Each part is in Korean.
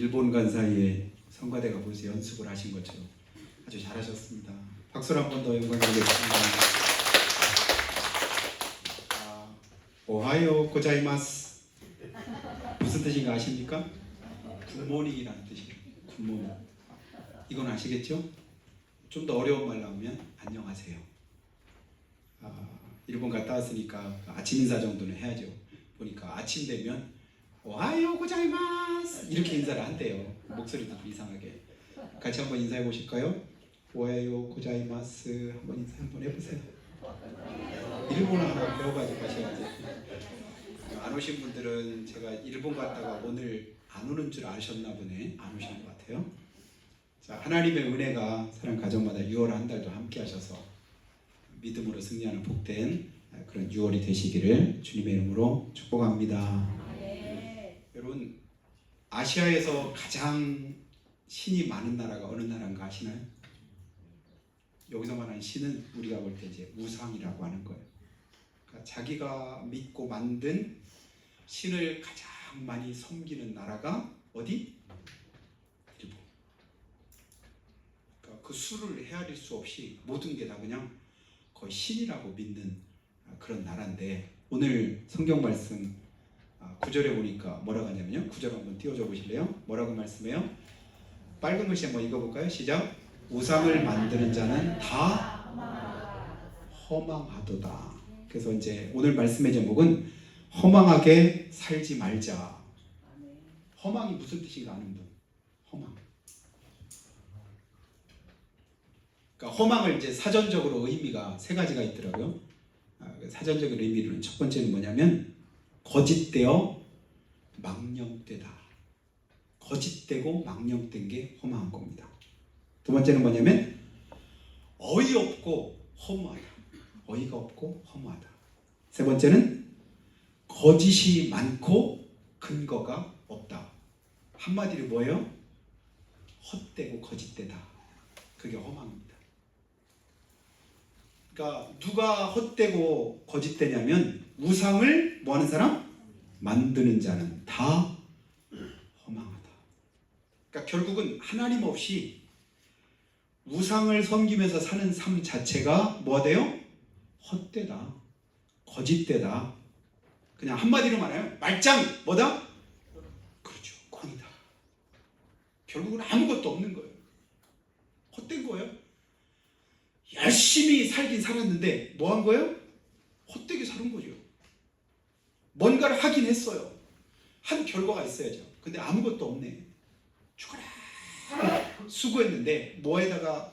일본 간 사이에 성가대가 벌써 연습을 하신 것처럼 아주 잘하셨습니다. 박수를 한 번 더 영광드리겠습니다. 오하요 고자이마스 무슨 뜻인가 아십니까? 굿모닝이라는 뜻이에요. 굿모닝. 이건 아시겠죠? 좀 더 어려운 말 나오면 안녕하세요. 일본 갔다 왔으니까 아침 인사 정도는 해야죠. 보니까 아침 되면 오하요 고자이마스 이렇게 인사를 한대요. 목소리도 좀 이상하게. 같이 한번 인사해 보실까요? 오하요 고자이마스 한번 인사 한번 해보세요. 일본어 하나 배워가지고 가셔야지. 안 오신 분들은 제가 일본 갔다가 오늘 안 오는 줄 아셨나 보네. 안 오시는 것 같아요. 자, 하나님의 은혜가 사랑 가정마다 6월 한 달도 함께 하셔서 믿음으로 승리하는 복된 그런 6월이 되시기를 주님의 이름으로 축복합니다. 여러분, 아시아에서 가장 신이 많은 나라가 어느 나라인가 아시나요? 여기서 말하는 신은 우리가 볼 때 이제 우상이라고 하는 거예요. 그러니까 자기가 믿고 만든 신을 가장 많이 섬기는 나라가 어디? 일본. 그러니까 그 수를 헤아릴 수 없이 모든 게 다 그냥 거의 신이라고 믿는 그런 나라인데, 오늘 성경 말씀 9절에 보니까 뭐라고 하냐면요. 9절 한번 띄워줘 보실래요? 뭐라고 말씀해요? 빨간 글씨 한번 읽어볼까요? 시작. 우상을 만드는 자는 다 허망하도다. 그래서 이제 오늘 말씀의 제목은 허망하게 살지 말자. 허망이 무슨 뜻인가 아는 분? 허망. 그러니까 허망을 이제 사전적으로 의미가 세 가지가 있더라고요. 사전적인 의미로는 첫 번째는 뭐냐면 거짓되어 망령되다. 거짓되고 망령된 게 허망한 겁니다. 두 번째는 뭐냐면 어이없고 허무하다. 어이가 없고 허무하다. 세 번째는 거짓이 많고 근거가 없다. 한마디로 뭐예요? 헛되고 거짓되다. 그게 허망입니다. 그러니까 누가 헛되고 거짓되냐면 우상을 뭐하는 사람? 만드는 자는 다 허망하다. 그러니까 결국은 하나님 없이 우상을 섬기면서 사는 삶 자체가 뭐가 돼요? 헛되다. 거짓되다. 그냥 한마디로 말하면 말짱 뭐다? 그렇죠. 꽝이다. 결국은 아무것도 없는 거예요. 헛된 거예요. 열심히 살긴 살았는데 뭐 한 거예요? 헛되게 사는 거죠. 뭔가를 하긴 했어요. 한 결과가 있어야죠. 근데 아무것도 없네. 죽어라. 수고했는데 뭐에다가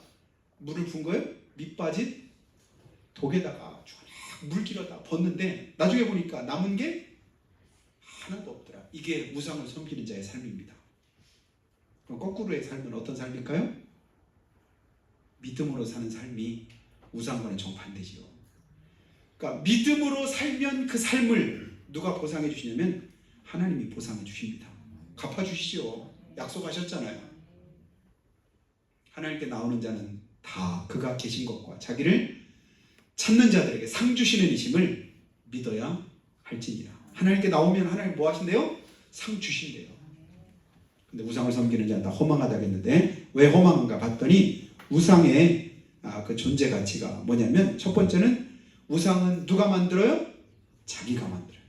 물을 푼 거예요? 밑 빠진 독에다가 죽어라. 물 길었다 벗는데 나중에 보니까 남은 게 하나도 없더라. 이게 우상을 섬기는 자의 삶입니다. 그럼 거꾸로의 삶은 어떤 삶일까요? 믿음으로 사는 삶이 우상과는 정반대지요. 그러니까 믿음으로 살면 그 삶을 누가 보상해 주시냐면 하나님이 보상해 주십니다. 갚아주시죠. 약속하셨잖아요. 하나님께 나오는 자는 다 그가 계신 것과 자기를 찾는 자들에게 상 주시는 이심을 믿어야 할지니라. 하나님께 나오면 하나님 뭐 하신대요? 상 주신대요. 근데 우상을 섬기는 자는 다 허망하다 했는데 왜 허망한가 봤더니 우상의 그 존재 가치가 뭐냐면 첫 번째는 우상은 누가 만들어요? 자기가 만들어요.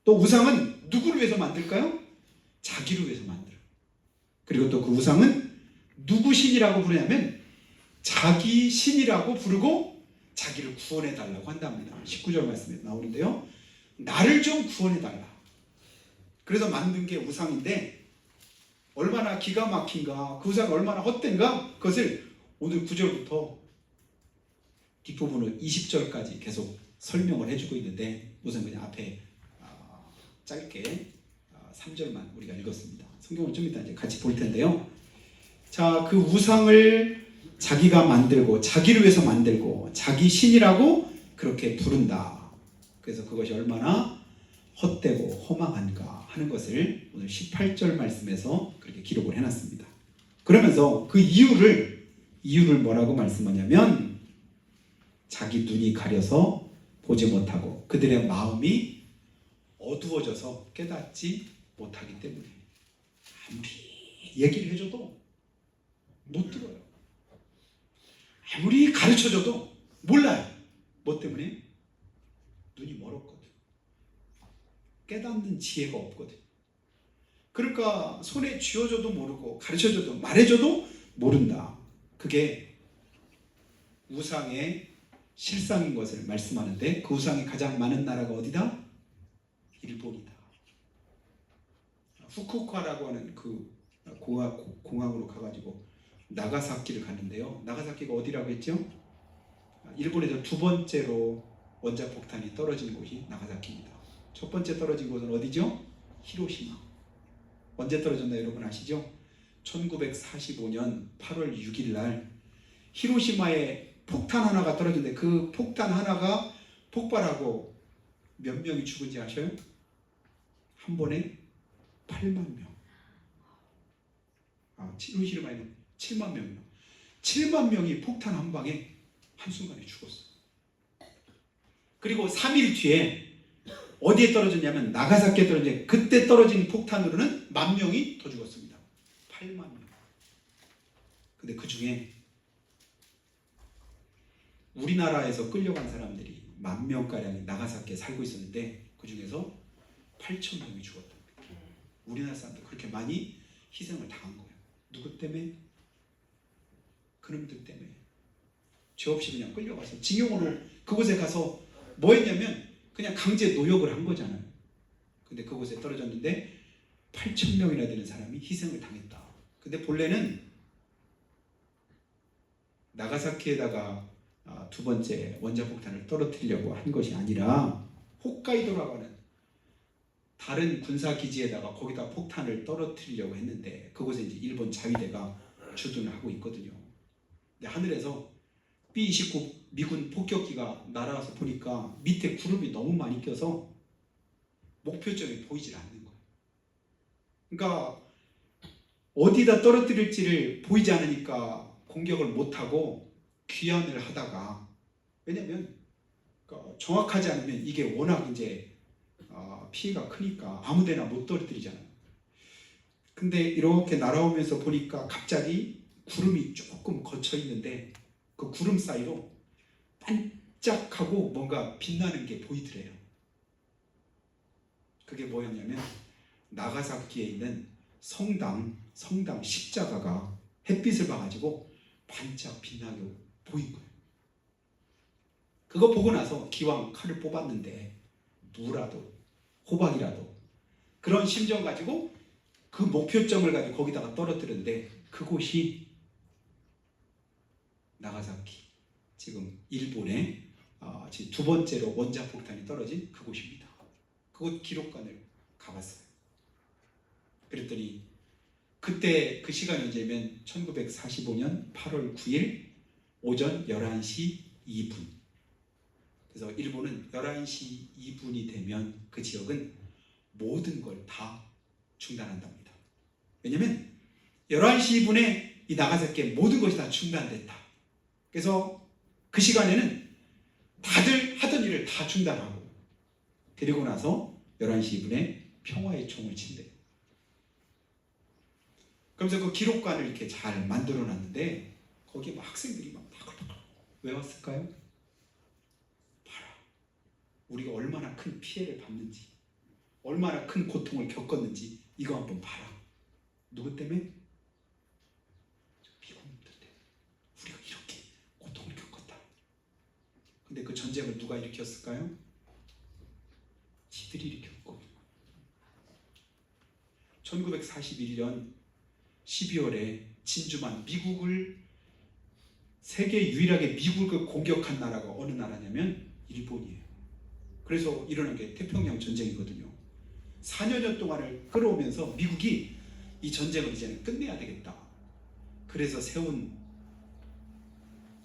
또 우상은 누구를 위해서 만들까요? 자기를 위해서 만들어요. 그리고 또 그 우상은 누구 신이라고 부르냐면 자기 신이라고 부르고 자기를 구원해 달라고 한답니다. 19절 말씀에 나오는데요. 나를 좀 구원해 달라. 그래서 만든 게 우상인데 얼마나 기가 막힌가, 그 우상이 얼마나 헛된가, 그것을 오늘 9절부터 뒷부분을 20절까지 계속 설명을 해주고 있는데 우선 그냥 앞에 짧게 3절만 우리가 읽었습니다. 성경을 좀 이따 이제 같이 볼 텐데요. 자, 그 우상을 자기가 만들고 자기를 위해서 만들고 자기 신이라고 그렇게 부른다. 그래서 그것이 얼마나 헛되고 허망한가 하는 것을 오늘 18절 말씀에서 그렇게 기록을 해놨습니다. 그러면서 그 이유를 뭐라고 말씀하냐면 자기 눈이 가려서 보지 못하고 그들의 마음이 어두워져서 깨닫지 못하기 때문에 아무리 얘기를 해줘도 못 들어요. 아무리 가르쳐줘도 몰라요. 뭐 때문에? 눈이 멀었거든. 깨닫는 지혜가 없거든. 그러니까 손에 쥐어줘도 모르고 가르쳐줘도 말해줘도 모른다. 그게 우상의 실상인 것을 말씀하는데, 그 우상이 가장 많은 나라가 어디다? 일본이다. 후쿠오카라고 하는 그 공항으로 가가지고 나가사키를 갔는데요. 나가사키가 어디라고 했죠? 일본에서 두 번째로 원자폭탄이 떨어진 곳이 나가사키입니다. 첫 번째 떨어진 곳은 어디죠? 히로시마. 언제 떨어졌나 여러분 아시죠? 1945년 8월 6일 날 히로시마에 폭탄 하나가 떨어졌는데, 그 폭탄 하나가 폭발하고 몇 명이 죽은지 아셔요? 한 번에 8만 명. 히로시마에는 7만 명이요. 7만 명이 폭탄 한 방에 한순간에 죽었어요. 그리고 3일 뒤에 어디에 떨어졌냐면 나가사키에 떨어졌는데, 그때 떨어진 폭탄으로는 10,000명이 더 죽었습니다. 8만 명. 근데 그 중에 우리나라에서 끌려간 사람들이 10,000명가량이 나가사키에 살고 있었는데, 그 중에서 8,000명이 죽었답니다. 우리나라 사람들 그렇게 많이 희생을 당한 거예요. 누구 때문에? 그놈들 때문에. 죄 없이 그냥 끌려가서 징용으로 그곳에 가서 뭐 했냐면 그냥 강제 노역을 한 거잖아요. 근데 그곳에 떨어졌는데 8,000명이나 되는 사람이 희생을 당했다. 근데 본래는 나가사키에다가 두 번째 원자폭탄을 떨어뜨리려고 한 것이 아니라 홋카이도라고 하는 다른 군사기지에다가 거기다 폭탄을 떨어뜨리려고 했는데, 그곳에 이제 일본 자위대가 주둔을 하고 있거든요. 근데 하늘에서 B-29 미군 폭격기가 날아와서 보니까 밑에 구름이 너무 많이 껴서 목표점이 보이질 않는 거예요. 그러니까 어디다 떨어뜨릴지를 보이지 않으니까 공격을 못하고 귀환을 하다가, 왜냐면 정확하지 않으면 이게 워낙 이제 피해가 크니까 아무데나 못 떨어뜨리잖아요. 근데 이렇게 날아오면서 보니까 갑자기 구름이 조금 거쳐 있는데, 그 구름 사이로 반짝하고 뭔가 빛나는 게 보이더래요. 그게 뭐였냐면 나가사키에 있는 성당 십자가가 햇빛을 봐가지고 반짝 빛나게 보인 거예요. 그거 보고 나서 기왕 칼을 뽑았는데 무라도 호박이라도, 그런 심정 가지고 그 목표점을 가지고 거기다가 떨어뜨렸는데, 그곳이 나가사키, 지금 일본의 지금 두 번째로 원자폭탄이 떨어진 그곳입니다. 그곳 기록관을 가봤어요. 그랬더니 그때 그 시간이 언제면 1945년 8월 9일 오전 11시 2분. 그래서 일본은 11시 2분이 되면 그 지역은 모든 걸 다 중단한답니다. 왜냐면 11시 2분에 이 나가사키의 모든 것이 다 중단됐다. 그래서 그 시간에는 다들 하던 일을 다 중단하고, 그리고 나서 11시 2분에 평화의 총을 친대요. 그러면서 그 기록관을 이렇게 잘 만들어 놨는데, 거기에 막 학생들이 막 왜 왔을까요? 봐라, 우리가 얼마나 큰 피해를 받는지, 얼마나 큰 고통을 겪었는지 이거 한번 봐라. 누구 때문에? 미국놈들 때문에. 우리가 이렇게 고통을 겪었다. 근데 그 전쟁을 누가 일으켰을까요? 지들이 일으켰고, 1941년 12월에 진주만, 미국을, 세계 유일하게 미국을 공격한 나라가 어느 나라냐면 일본이에요. 그래서 일어난 게 태평양 전쟁이거든요. 4년 동안을 끌어오면서 미국이 이 전쟁을 이제는 끝내야 되겠다. 그래서 세운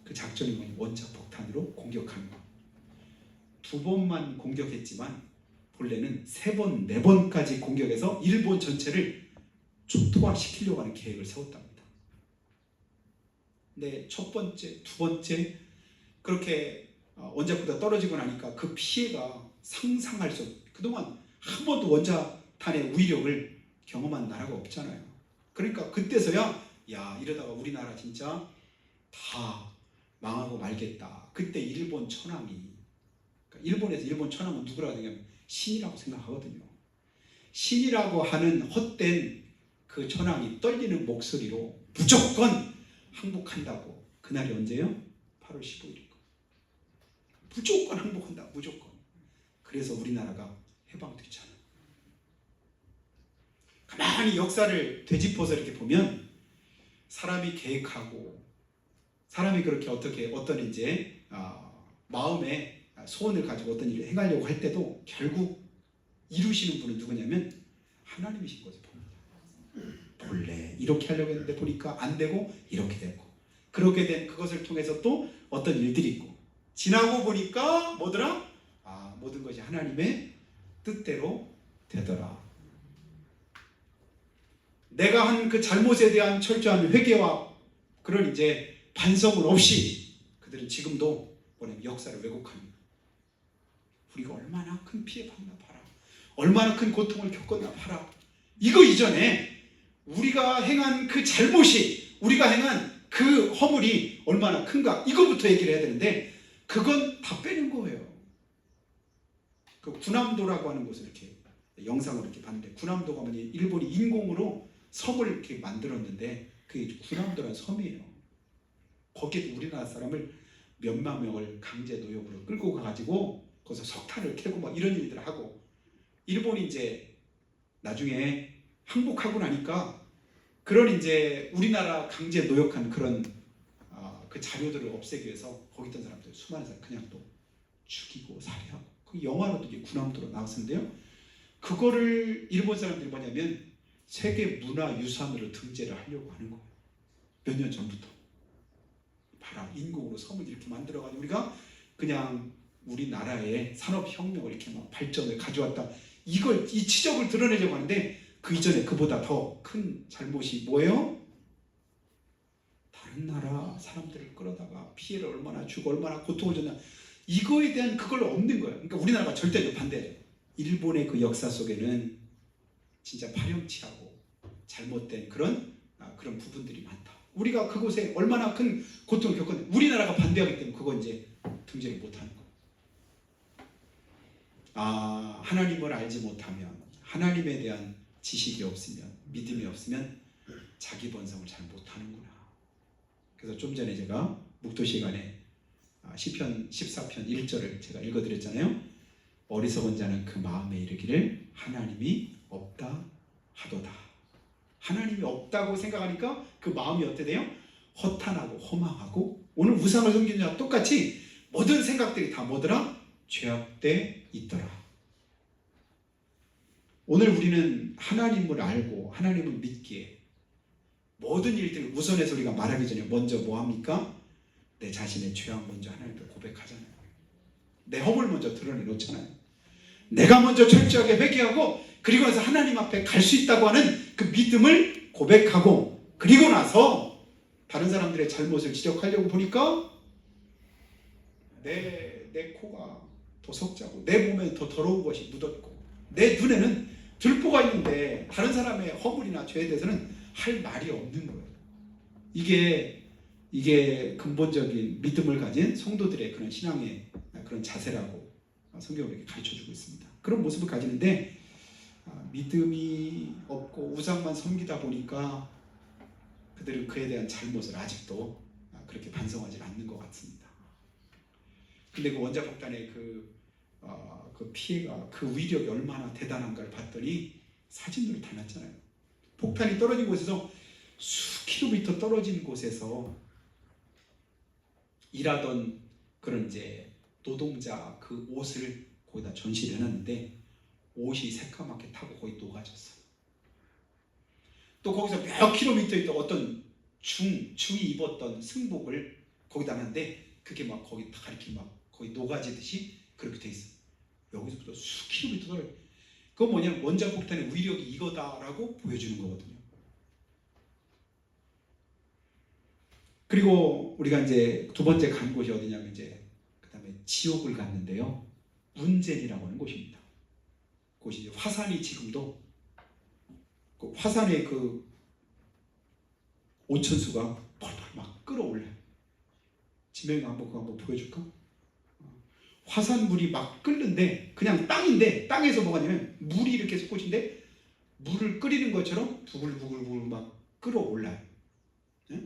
그 작전이 뭐냐면 원자폭탄으로 공격하는 거. 2번만 공격했지만 본래는 3번, 4번까지 공격해서 일본 전체를 초토화시키려고 하는 계획을 세웠답니다. 근데 첫 번째, 두 번째 그렇게 원자폭탄 떨어지고 나니까 그 피해가 상상할 수 없어요. 그동안 한 번도 원자탄의 위력을 경험한 나라가 없잖아요. 그러니까 그때서야 야 이러다가 우리나라 진짜 다 망하고 말겠다. 그때 일본 천황이 그러니까 일본에서 일본 천황은 누구라고 생각하면 신이라고 생각하거든요. 신이라고 하는 헛된 그 천황이 떨리는 목소리로 무조건 항복한다고. 그날이 언제요? 8월 15일이고 무조건 항복한다. 무조건. 그래서 우리나라가 해방됐잖아요. 가만히 역사를 되짚어서 이렇게 보면 사람이 계획하고 사람이 그렇게 어떤 이제 마음에 소원을 가지고 어떤 일을 행하려고 할 때도 결국 이루시는 분은 누구냐면 하나님이신 거죠. 본래 이렇게 하려고 했는데 보니까 안 되고 이렇게 되고 그렇게 된 그것을 통해서 또 어떤 일들이 있고 지나고 보니까 뭐더라? 모든 것이 하나님의 뜻대로 되더라. 내가 한 그 잘못에 대한 철저한 회개와 그런 이제 반성은 없이 그들은 지금도 뭐냐면 역사를 왜곡합니다. 우리가 얼마나 큰 피해 받나 봐라. 얼마나 큰 고통을 겪었나 봐라. 이거 이전에 우리가 행한 그 잘못이 우리가 행한 그 허물이 얼마나 큰가 이거부터 얘기를 해야 되는데 그건 다 빼는 거예요. 그 구남도라고 하는 곳을 이렇게 영상으로 이렇게 봤는데 구남도가 뭐냐 일본이 인공으로 섬을 이렇게 만들었는데 그게 구남도라는 섬이에요. 거기에 우리나라 사람을 몇만 명을 강제 노역으로 끌고 가가지고 거기서 석탄을 캐고 막 이런 일들을 하고 일본이 이제 나중에 항복하고 나니까 그런 이제 우리나라 강제 노역한 그런 그 자료들을 없애기 위해서 거기 있던 사람들 수많은 사람 그냥 또 죽이고 살해하고 그 영화로도 이제 구남도로 나왔었는데요. 그거를 일본 사람들이 뭐냐면 세계 문화유산으로 등재를 하려고 하는 거예요. 몇 년 전부터. 봐라 인공으로 섬을 이렇게 만들어가지고 우리가 그냥 우리나라의 산업혁명을 이렇게 막 발전을 가져왔다. 이 치적을 드러내려고 하는데 그 이전에 그보다 더 큰 잘못이 뭐예요? 다른 나라 사람들을 끌어다가 피해를 얼마나 주고 얼마나 고통을 줬나 이거에 대한 그걸 없는 거예요. 그러니까 우리나라가 절대 반대해요. 일본의 그 역사 속에는 진짜 파렴치하고 잘못된 그런 부분들이 많다. 우리가 그곳에 얼마나 큰 고통을 겪었는데 우리나라가 반대하기 때문에 그거 이제 등재를 못하는 거예요. 하나님을 알지 못하면 하나님에 대한 지식이 없으면 믿음이 없으면 자기 번성을 잘 못하는구나. 그래서 좀 전에 제가 묵도 시간에 시편 14편 1절을 제가 읽어드렸잖아요. 어리석은 자는 그 마음에 이르기를 하나님이 없다 하도다. 하나님이 없다고 생각하니까 그 마음이 어떻게 돼요? 허탄하고 허망하고 오늘 우상을 섬기는 자와 똑같이 모든 생각들이 다 뭐더라? 죄악돼 있더라. 오늘 우리는 하나님을 알고 하나님을 믿기에 모든 일들을 우선해서 우리가 말하기 전에 먼저 뭐합니까? 내 자신의 죄악 먼저 하나님께 고백하잖아요. 내 허물 먼저 드러내놓잖아요. 내가 먼저 철저하게 회개하고 그리고 나서 하나님 앞에 갈 수 있다고 하는 그 믿음을 고백하고 그리고 나서 다른 사람들의 잘못을 지적하려고 보니까 내 코가 더 석자고 내 몸에 더 더러운 것이 묻었고 내 눈에는 들보가 있는데 다른 사람의 허물이나 죄에 대해서는 할 말이 없는 거예요. 이게 근본적인 믿음을 가진 성도들의 그런 신앙의 그런 자세라고 성경을 이렇게 가르쳐주고 있습니다. 그런 모습을 가지는데 믿음이 없고 우상만 섬기다 보니까 그들은 그에 대한 잘못을 아직도 그렇게 반성하지 않는 것 같습니다. 근데 그 원자폭탄의 그 피해가 그 위력이 얼마나 대단한가를 봤더니 사진으로 다 났잖아요. 폭탄이 떨어진 곳에서 수 킬로미터 떨어진 곳에서 일하던 그런 이제 노동자 그 옷을 거기다 전시를 해놨는데 옷이 새까맣게 타고 거의 녹아졌어요. 또 거기서 몇 킬로미터 있던 어떤 중이 입었던 승복을 거기다 놨는데 그게 막 거기 다 이렇게 막 거의 녹아지듯이 그렇게 돼 있어요. 여기서부터 수 킬로미터 떨어져. 그건 뭐냐면 원자폭탄의 위력이 이거다라고 보여주는 거거든요. 그리고 우리가 이제 두 번째 간 곳이 어디냐면 이제 그 다음에 지옥을 갔는데요. 문젠이라고 하는 곳입니다. 그곳이 화산이 지금도 그 화산의 그 온천수가 펄펄 막 끌어올라요. 지명이가 그거 한번 보여줄까? 화산물이 막 끓는데 그냥 땅인데 땅에서 뭐가 되면 물이 이렇게 솟구치는데 물을 끓이는 것처럼 부글부글 막 끌어올라요. 네?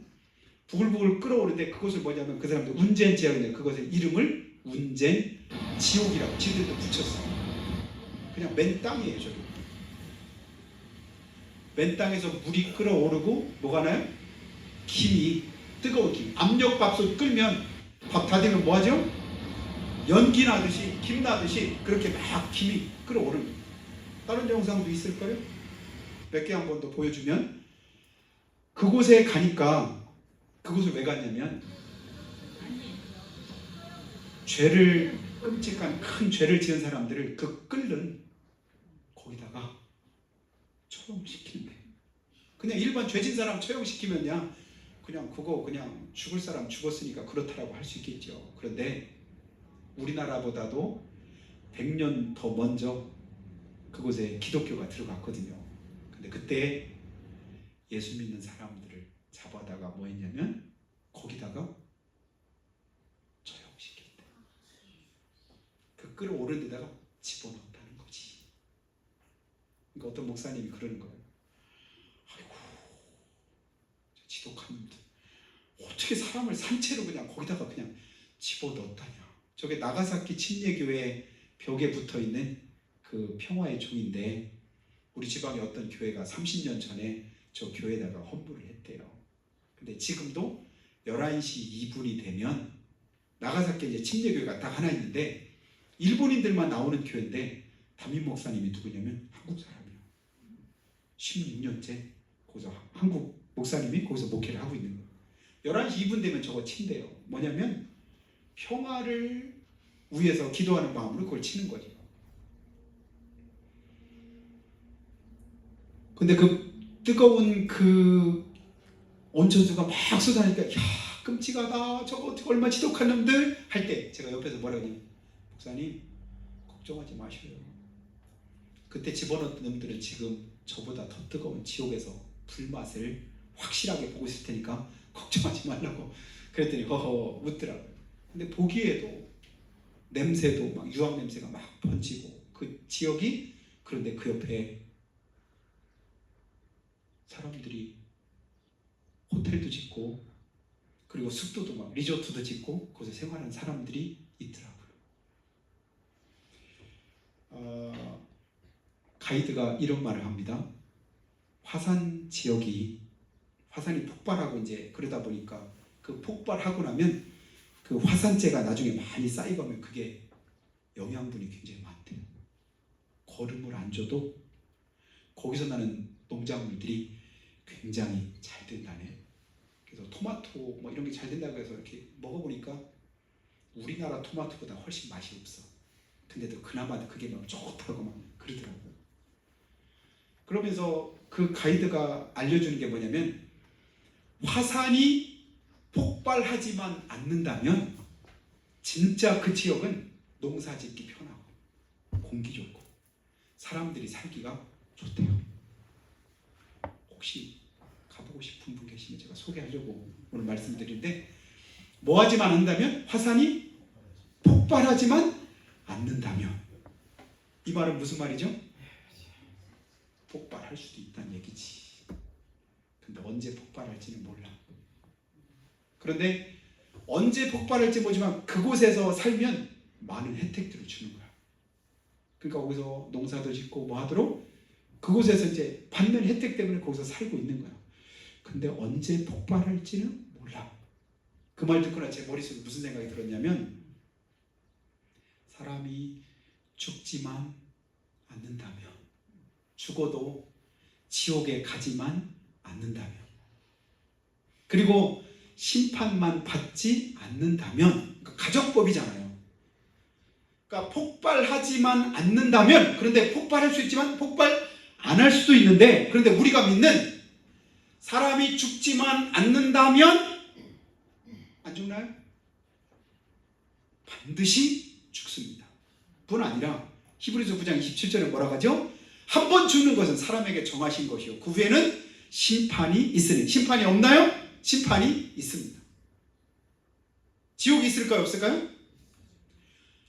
부글부글 끌어오는데 그것을 뭐냐면 그 사람들 운젠 지역인데 그것의 이름을 운젠 지옥이라고 지들도 붙였어요. 그냥 맨 땅이에요. 저기 맨 땅에서 물이 끓어오르고 뭐가 나요? 김이 뜨거운 김. 압력밥솥 끓면 밥 다 되면 뭐하죠? 연기 나듯이 김 나듯이 그렇게 막 김이 끓어오르는. 다른 영상도 있을 거예요. 몇 개 한 번 더 보여주면 그곳에 가니까 그곳을 왜 갔냐면 죄를 끔찍한 큰 죄를 지은 사람들을 그 끓는 거기다가 처형시키는데 그냥 일반 죄진 사람 처형시키면야 그냥 그거 그냥 죽을 사람 죽었으니까 그렇다라고 할 수 있겠죠. 그런데 우리나라보다도 100년 더 먼저 그곳에 기독교가 들어갔거든요. 근데 그때 예수 믿는 사람들을 잡아다가 뭐 했냐면 거기다가 처형시켰대. 그 끌어오른 데다가 집어넣었다는 거지. 그러니까 어떤 목사님이 그러는 거예요. 아이고, 지독한 놈들. 어떻게 사람을 산채로 그냥 거기다가 그냥 집어넣었다냐. 저게 나가사키 침례교회 벽에 붙어있는 그 평화의 종인데 우리 지방의 어떤 교회가 30년 전에 저 교회에다가 헌물을 했대요. 근데 지금도 11시 2분이 되면 나가사키 이제 침례교회가 딱 하나 있는데 일본인들만 나오는 교회인데 담임 목사님이 누구냐면 한국 사람이에요. 16년째 거기서 한국 목사님이 거기서 목회를 하고 있는 거예요. 11시 2분 되면 저거 친대요. 뭐냐면 평화를 위해서 기도하는 마음으로 그걸 치는 거죠. 근데 그 뜨거운 그 온천수가 막 쏟아니까 야 끔찍하다. 저거 어떻게 얼마나 지독한 놈들 할 때 제가 옆에서 뭐라고 하냐면 목사님 걱정하지 마셔요. 그때 집어넣었던 놈들은 지금 저보다 더 뜨거운 지옥에서 불맛을 확실하게 보고 있을 테니까 걱정하지 말라고 그랬더니 허허 웃더라고요. 근데 보기에도 냄새도 막 유황 냄새가 막 번지고 그 지역이 그런데 그 옆에 사람들이 호텔도 짓고 그리고 숙소도 막 리조트도 짓고 거기서 생활하는 사람들이 있더라고요. 가이드가 이런 말을 합니다. 화산 지역이 화산이 폭발하고 이제 그러다 보니까 그 폭발하고 나면 그 화산재가 나중에 많이 쌓이면 그게 영양분이 굉장히 많대요. 거름을 안 줘도 거기서 나는 농작물들이 굉장히 잘 된다네. 그래서 토마토 뭐 이런 게 잘 된다고 해서 이렇게 먹어보니까 우리나라 토마토보다 훨씬 맛이 없어. 근데도 그나마 그게 막 좋다고 막 그러더라고요. 그러면서 그 가이드가 알려주는 게 뭐냐면 화산이 폭발하지만 않는다면 진짜 그 지역은 농사짓기 편하고 공기 좋고 사람들이 살기가 좋대요. 혹시 가보고 싶은 분 계시면 제가 소개하려고 오늘 말씀드리는데 뭐 하지만 않는다면 화산이 폭발하지만 않는다면 이 말은 무슨 말이죠? 폭발할 수도 있다는 얘기지. 근데 언제 폭발할지는 몰라. 그런데 언제 폭발할지 모르지만 그곳에서 살면 많은 혜택들을 주는 거야. 그러니까 거기서 농사도 짓고 뭐 하도록 그곳에서 이제 받는 혜택 때문에 거기서 살고 있는 거야. 근데 언제 폭발할지는 몰라. 그 말 듣고나 제 머릿속에 무슨 생각이 들었냐면 사람이 죽지만 않는다면 죽어도 지옥에 가지만 않는다면 그리고 심판만 받지 않는다면 그러니까 가정법이잖아요. 그러니까 폭발하지만 않는다면 그런데 폭발할 수 있지만 폭발 안 할 수도 있는데 그런데 우리가 믿는 사람이 죽지만 않는다면 안 죽나요? 반드시 죽습니다. 뿐 아니라 히브리서 9장 27절에 뭐라고 하죠? 한 번 죽는 것은 사람에게 정하신 것이요 그 후에는 심판이 있으니. 심판이 없나요? 심판이 있습니다. 지옥이 있을까요? 없을까요?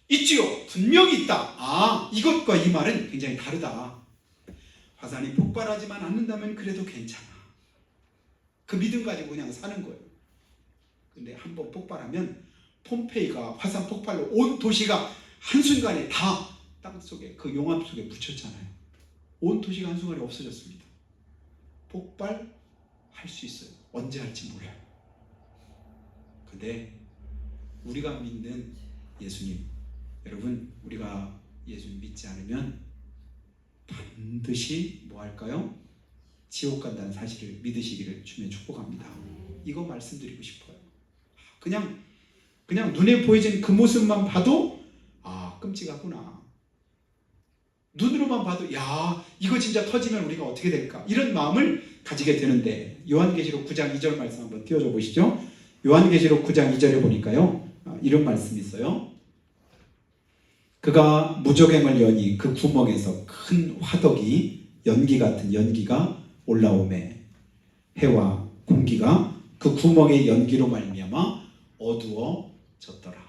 있지요. 분명히 있다. 아, 이것과 이 말은 굉장히 다르다. 화산이 폭발하지만 않는다면 그래도 괜찮아. 그 믿음 가지고 그냥 사는 거예요. 근데 한번 폭발하면 폼페이가 화산 폭발로 온 도시가 한순간에 다 땅속에 그 용암 속에 묻혔잖아요. 온 도시가 한순간에 없어졌습니다. 폭발할 수 있어요. 언제 할지 몰라요. 근데 우리가 믿는 예수님, 여러분, 우리가 예수님 믿지 않으면 반드시 뭐 할까요? 지옥 간다는 사실을 믿으시기를 주님 축복합니다. 이거 말씀드리고 싶어요. 그냥 눈에 보이는 그 모습만 봐도 아, 끔찍하구나. 눈으로만 봐도 야, 이거 진짜 터지면 우리가 어떻게 될까? 이런 마음을 가지게 되는데, 요한계시록 9장 2절 말씀 한번 띄워줘 보시죠. 요한계시록 9장 2절에 보니까요, 이런 말씀이 있어요. 그가 무저갱을 여니 그 구멍에서 큰 화덕이 연기 같은 연기가 올라오매 해와 공기가 그 구멍의 연기로 말미암아 어두워졌더라.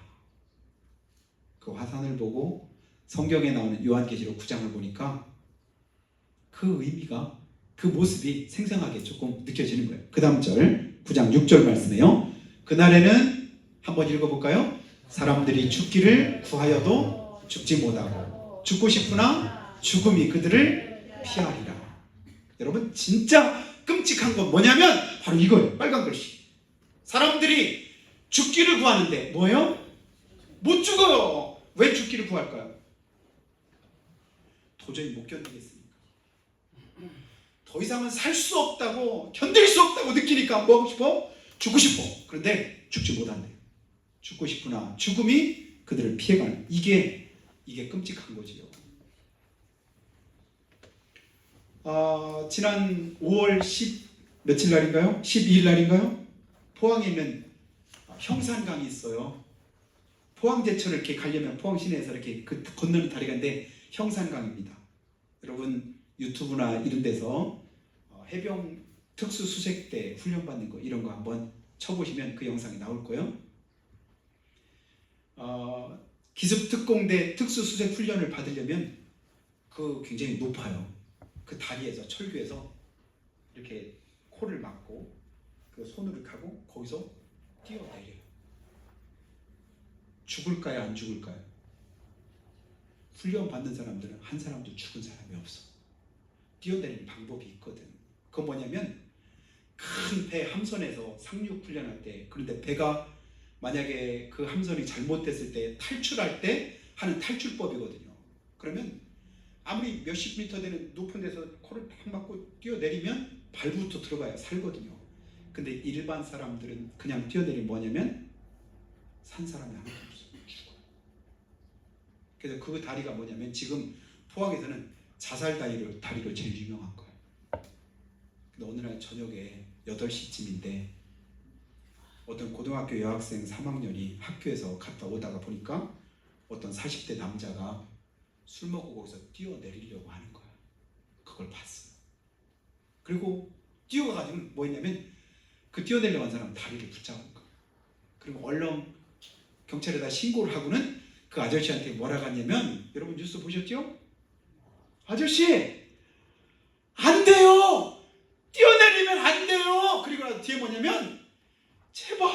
그 화산을 보고 성경에 나오는 요한계시록 9장을 보니까 그 의미가, 그 모습이 생생하게 조금 느껴지는 거예요. 그 다음 절 9장 6절 말씀에요. 그날에는 한번 읽어볼까요? 사람들이 죽기를 구하여도 죽지 못하고 죽고 싶으나 죽음이 그들을 피하리라. 여러분, 진짜 끔찍한 건 뭐냐면 바로 이거예요. 빨간 글씨. 사람들이 죽기를 구하는데 뭐예요? 못 죽어요. 왜 죽기를 구할까요? 도저히 못 견디겠으니까. 더 이상은 살 수 없다고, 견딜 수 없다고 느끼니까 뭐 하고 싶어? 죽고 싶어. 그런데 죽지 못한대요. 죽고 싶으나 죽음이 그들을 피해가는, 이게 끔찍한 거지요. 지난 5월 10 며칠 날인가요? 12일 날인가요? 포항에 있는 형산강이 있어요. 포항제철을 이렇게 가려면 포항 시내에서 이렇게 그 건너는 다리가 있는데 형산강입니다. 여러분 유튜브나 이런 데서 해병 특수수색대 훈련받는 거 이런 거 한번 쳐보시면 그 영상이 나올 거예요. 기습특공대 특수수색 훈련을 받으려면 그 굉장히 높아요. 그 다리에서 철교에서 이렇게 코를 막고 그 손으로 이렇게 하고 거기서 뛰어내려요. 죽을까요? 안 죽을까요? 훈련 받는 사람들은 한 사람도 죽은 사람이 없어. 뛰어내리는 방법이 있거든. 그건 뭐냐면 큰 배 함선에서 상륙 훈련할 때, 그런데 배가 만약에 그 함선이 잘못됐을 때 탈출할 때 하는 탈출법이거든요. 그러면 아무리 몇십 미터 되는 높은 데서 코를 팍 막고 뛰어내리면 발부터 들어가야 살거든요. 근데 일반 사람들은 그냥 뛰어내리면 뭐냐면 산 사람이 하나도 없어요. 죽어요. 그래서 그 다리가 뭐냐면 지금 포항에서는 자살 다리로 제일 유명한 거예요. 근데 어느 날 저녁에 8시쯤인데 어떤 고등학교 여학생 3학년이 학교에서 갔다 오다가 보니까 어떤 40대 남자가 술 먹고 거기서 뛰어내리려고 하는 거야. 그걸 봤어요. 그리고 뛰어가가지고 뭐 했냐면 그 뛰어내리려고 한 사람 다리를 붙잡은 거야. 그리고 얼른 경찰에다 신고를 하고는 그 아저씨한테 뭐라고 하냐면, 여러분 뉴스 보셨죠? 아저씨 안 돼요. 뛰어내리면 안 돼요. 그리고 나서 뒤에 뭐냐면 제발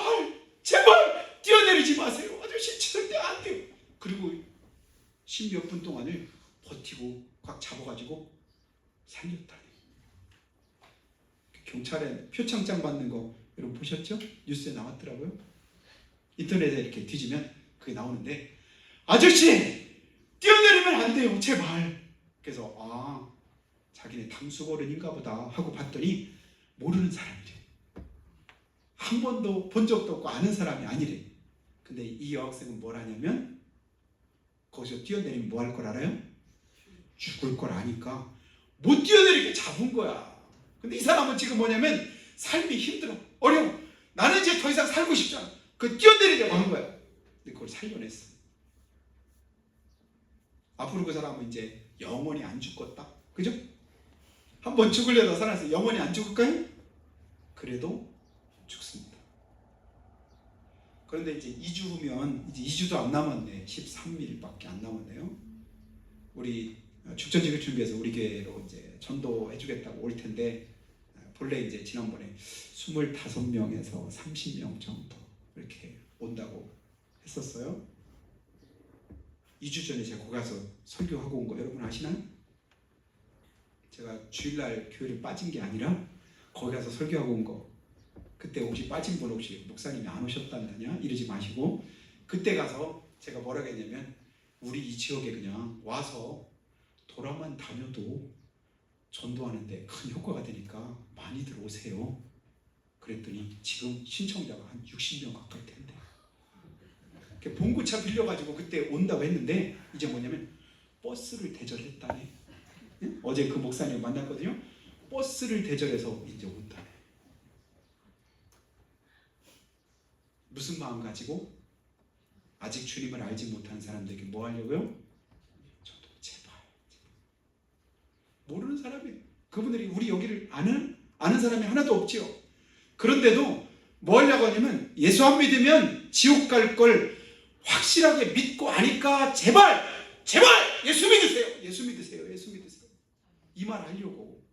뛰어내리지 마세요. 아저씨 절대 안 돼요. 그리고 10몇 분 동안을 버티고 꽉 잡아가지고 살렸다니. 경찰에 표창장 받는 거 여러분 보셨죠? 뉴스에 나왔더라고요. 인터넷에 이렇게 뒤지면 그게 나오는데, 아저씨 뛰어내리면 안 돼요. 제발. 그래서 자기네 당수거른인가 보다 하고 봤더니 모르는 사람이래. 한 번도 본 적도 없고 아는 사람이 아니래. 근데 이 여학생은 뭘 하냐면 거기서 뛰어내리면 뭐 할 걸 알아요? 죽을 걸 아니까 못 뛰어내리게 잡은 거야. 근데 이 사람은 지금 뭐냐면 삶이 힘들어, 어려워. 나는 이제 더 이상 살고 싶지 않아. 그 뛰어내리려고 하는 거야. 근데 그걸 살려냈어. 앞으로 그 사람은 이제 영원히 안 죽겠다. 그죠? 한번 죽으려다 살아서 영원히 안 죽을까요? 그래도 죽습니다. 그런데 이제 2주 후면 이제 2주도 안 남았네. 13일밖에 안 남았네요. 우리 죽전지교 준비해서 우리 교회로 이제 전도해 주겠다고 올 텐데, 본래 이제 지난번에 25명에서 30명 정도 이렇게 온다고 했었어요. 2주 전에 제가 거기 가서 설교하고 온 거 여러분 아시나요? 제가 주일날 교회를 빠진 게 아니라 거기 가서 설교하고 온 거. 그때 혹시 빠진 분 혹시 목사님이 안 오셨다냐 이러지 마시고, 그때 가서 제가 뭐라고 했냐면, 우리 이 지역에 그냥 와서 돌아만 다녀도 전도하는데 큰 효과가 되니까 많이들 오세요. 그랬더니 지금 신청자가 한 60명 가까이 된대. 봉구차 빌려가지고 그때 온다고 했는데, 이제 뭐냐면 버스를 대절했다네. 어제 그 목사님 만났거든요. 버스를 대절해서 이제 온다네. 무슨 마음 가지고? 아직 주님을 알지 못한 사람들에게 뭐 하려고요? 저도 제발. 모르는 사람이, 그분들이 우리 여기를 아는 사람이 하나도 없지요. 그런데도 뭐 하려고 하냐면, 예수 안 믿으면 지옥 갈 걸 확실하게 믿고 아니까 제발 예수 믿으세요. 예수 믿으세요. 예수 믿으세요. 이 말 하려고.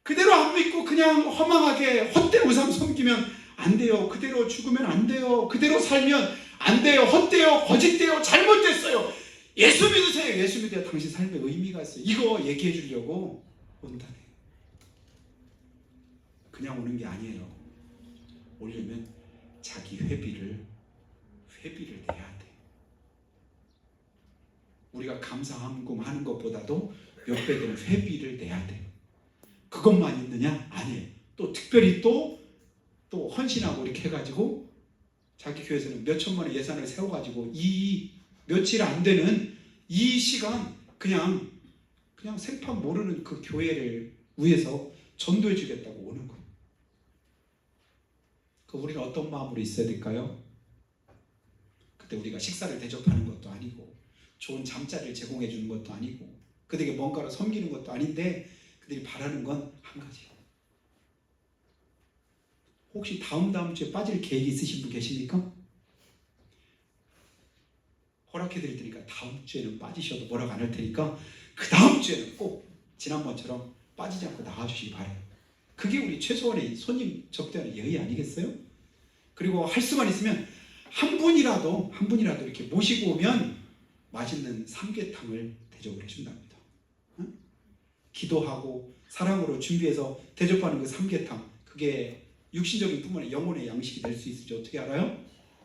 그대로 안 믿고 그냥 허망하게 헛된 우상 섬기면 안 돼요. 그대로 죽으면 안 돼요. 그대로 살면 안 돼요. 헛돼요. 거짓돼요. 잘못됐어요. 예수 믿으세요. 예수 믿어야 당신 삶에 의미가 있어요. 이거 얘기해 주려고 온다네. 그냥 오는 게 아니에요. 오려면 자기 회비를 내야 돼. 우리가 감사함금 하는 것보다도 몇 배 되는 회비를 내야 돼. 그것만 있느냐? 아니에요. 또 특별히 또 헌신하고 이렇게 해가지고 자기 교회에서는 몇 천만 원 예산을 세워가지고 이 며칠 안 되는 이 시간 그냥 생판 모르는 그 교회를 위해서 전도해 주겠다고 오는 거예요. 그 우리는 어떤 마음으로 있어야 될까요? 그때 우리가 식사를 대접하는 것도 아니고 좋은 잠자리를 제공해 주는 것도 아니고 그들에게 뭔가를 섬기는 것도 아닌데, 그들이 바라는 건 한 가지예요. 혹시 다음 주에 빠질 계획이 있으신 분 계십니까? 허락해 드릴 테니까 다음 주에는 빠지셔도 뭐라고 안 할 테니까 그 다음 주에는 꼭 지난번처럼 빠지지 않고 나와주시기 바래요. 그게 우리 최소한의 손님 접대하는 예의 아니겠어요? 그리고 할 수만 있으면 한 분이라도 이렇게 모시고 오면 맛있는 삼계탕을 대접을 해준답니다. 응? 기도하고 사랑으로 준비해서 대접하는 그 삼계탕, 그게 육신적인 뿐만 아니라 영혼의 양식이 될 수 있을지 어떻게 알아요?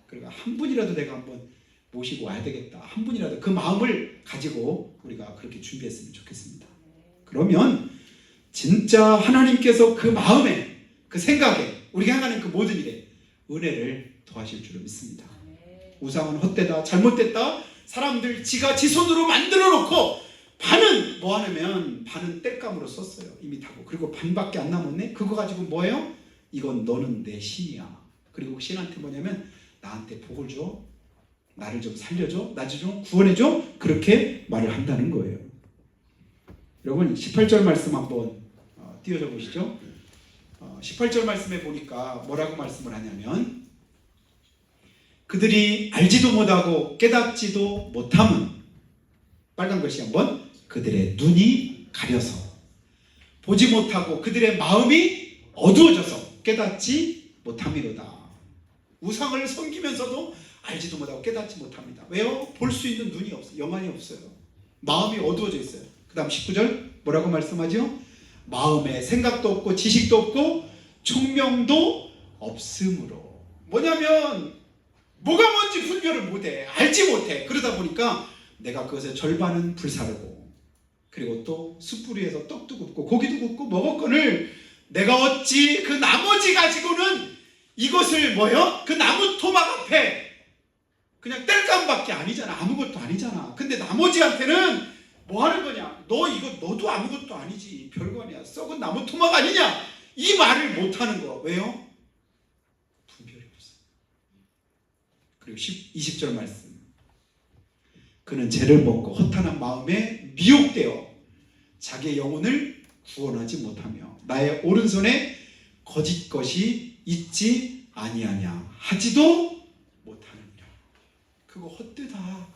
그러니까 한 분이라도 내가 한번 모시고 와야 되겠다. 한 분이라도 그 마음을 가지고 우리가 그렇게 준비했으면 좋겠습니다. 그러면 진짜 하나님께서 그 마음에, 그 생각에, 우리가 향하는 그 모든 일에 은혜를 더하실 줄을 믿습니다. 우상은 헛되다, 잘못됐다, 사람들 지가 지 손으로 만들어 놓고 반은 뭐 하냐면 반은 땔감으로 썼어요. 이미 타고. 그리고 반밖에 안 남았네. 그거 가지고 뭐예요? 이건 너는 내 신이야. 그리고 신한테 뭐냐면 나한테 복을 줘, 나를 좀 살려줘, 나를 좀 구원해줘, 그렇게 말을 한다는 거예요. 여러분 18절 말씀 한번 띄워줘 보시죠. 18절 말씀에 보니까 뭐라고 말씀을 하냐면, 그들이 알지도 못하고 깨닫지도 못함은, 빨간 글씨 한번, 그들의 눈이 가려서 보지 못하고 그들의 마음이 어두워져서 깨닫지 못함이로다. 우상을 섬기면서도 알지도 못하고 깨닫지 못합니다. 왜요? 볼 수 있는 눈이 없어요. 영안이 없어요. 마음이 어두워져 있어요. 그 다음 19절 뭐라고 말씀하죠? 마음에 생각도 없고 지식도 없고 총명도 없으므로. 뭐냐면 뭐가 뭔지 분별을 못해. 알지 못해. 그러다 보니까 내가 그것의 절반은 불사르고, 그리고 또 숯불위에서 떡도 굽고 고기도 굽고 먹었거늘 내가 어찌 그 나머지 가지고는 이것을 뭐요? 그 나무 토막 앞에 그냥 땔감밖에 아니잖아. 아무것도 아니잖아. 근데 나머지한테는 뭐 하는 거냐? 너도 아무것도 아니지. 별거 아니야. 썩은 나무 토막 아니냐? 이 말을 못 하는 거. 왜요? 분별이 없어. 그리고 20절 말씀. 그는 죄를 먹고 허탄한 마음에 미혹되어 자기의 영혼을 구원하지 못하며 나의 오른손에 거짓 것이 있지 아니하냐 하지도 못하느니라. 그거 헛되다.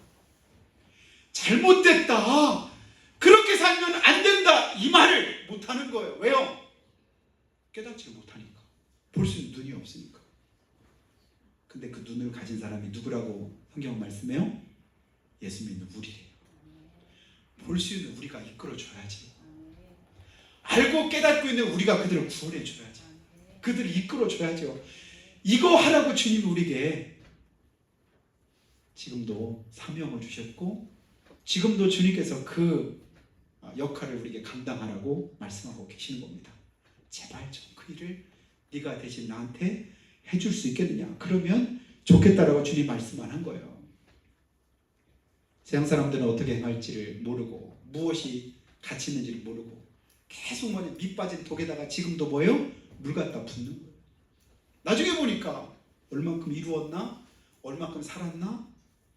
잘못됐다. 그렇게 살면 안 된다. 이 말을 못하는 거예요. 왜요? 깨닫지 못하니까. 볼 수 있는 눈이 없으니까. 근데 그 눈을 가진 사람이 누구라고 성경은 말씀해요? 예수 믿는 우리래요. 볼 수 있는 우리가 이끌어줘야지. 알고 깨닫고 있는 우리가 그들을 구원해줘야지. 그들을 이끌어줘야죠. 이거 하라고 주님이 우리에게 지금도 사명을 주셨고 지금도 주님께서 그 역할을 우리에게 감당하라고 말씀하고 계시는 겁니다. 제발 좀 그 일을 네가 대신 나한테 해줄 수 있겠느냐. 그러면 좋겠다라고 주님 말씀만 한 거예요. 세상 사람들은 어떻게 행할지를 모르고 무엇이 가치 있는지를 모르고 계속 밑 빠진 독에다가 지금도 뭐예요? 물 갖다 붓는 거예요. 나중에 보니까 얼만큼 이루었나? 얼만큼 살았나?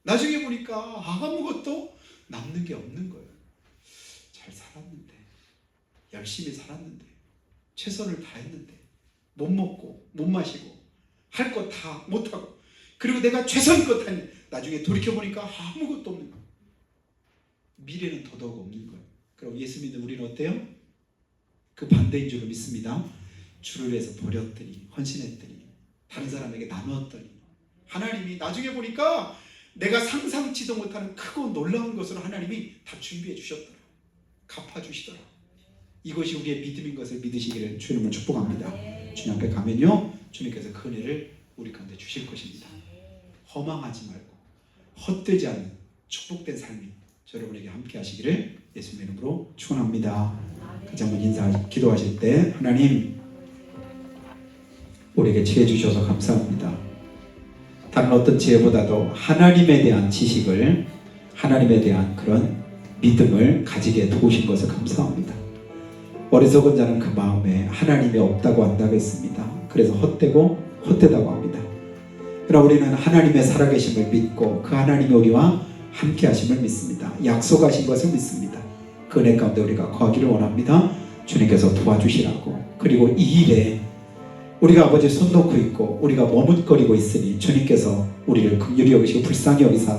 나중에 보니까 아무것도 남는 게 없는 거예요. 잘 살았는데, 열심히 살았는데, 최선을 다했는데, 못 먹고 못 마시고 할 거 다 못하고 그리고 내가 최선껏 하니 나중에 돌이켜보니까 아무것도 없는 거예요. 미래는 더더욱 없는 거예요. 그럼 예수 믿는 우리는 어때요? 그 반대인 줄로 믿습니다. 주를 위해서 버렸더니 헌신했더니 다른 사람에게 나누었더니 하나님이 나중에 보니까 내가 상상치도 못하는 크고 놀라운 것으로 하나님이 다 준비해 주셨더라. 갚아주시더라. 이것이 우리의 믿음인 것을 믿으시기를 주님을 축복합니다. 주님 앞에 가면요 주님께서 그 은혜를 우리 가운데 주실 것입니다. 허망하지 말고 헛되지 않는 축복된 삶이 여러분에게 함께 하시기를 예수님의 이름으로 축원합니다. 같이 한번 기도하실 때 하나님 우리에게 지혜 주셔서 감사합니다. 다른 어떤 지혜보다도 하나님에 대한 지식을 하나님에 대한 그런 믿음을 가지게 도우신 것을 감사합니다. 어리석은 자는 그 마음에 하나님이 없다고 한다고 했습니다. 그래서 헛되다고 합니다. 그러나 우리는 하나님의 살아계심을 믿고 그 하나님이 우리와 함께 하심을 믿습니다. 약속하신 것을 믿습니다. 그 은혜 가운데 우리가 거하기를 원합니다. 주님께서 도와주시라고. 그리고 이 일에 우리가 아버지 손 놓고 있고 우리가 머뭇거리고 있으니 주님께서 우리를 긍휼히 여기시고 불쌍히 여기사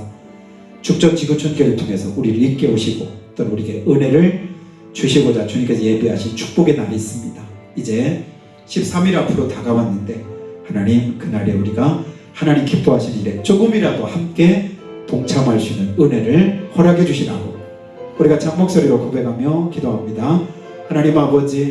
죽전지구촌교를 통해서 우리를 일깨우시고 또는 우리에게 은혜를 주시고자 주님께서 예비하신 축복의 날이 있습니다. 이제 13일 앞으로 다가왔는데 하나님 그날에 우리가 하나님 기뻐하시는 일에 조금이라도 함께 동참할 수 있는 은혜를 허락해 주시라고 우리가 참 목소리로 고백하며 기도합니다. 하나님 아버지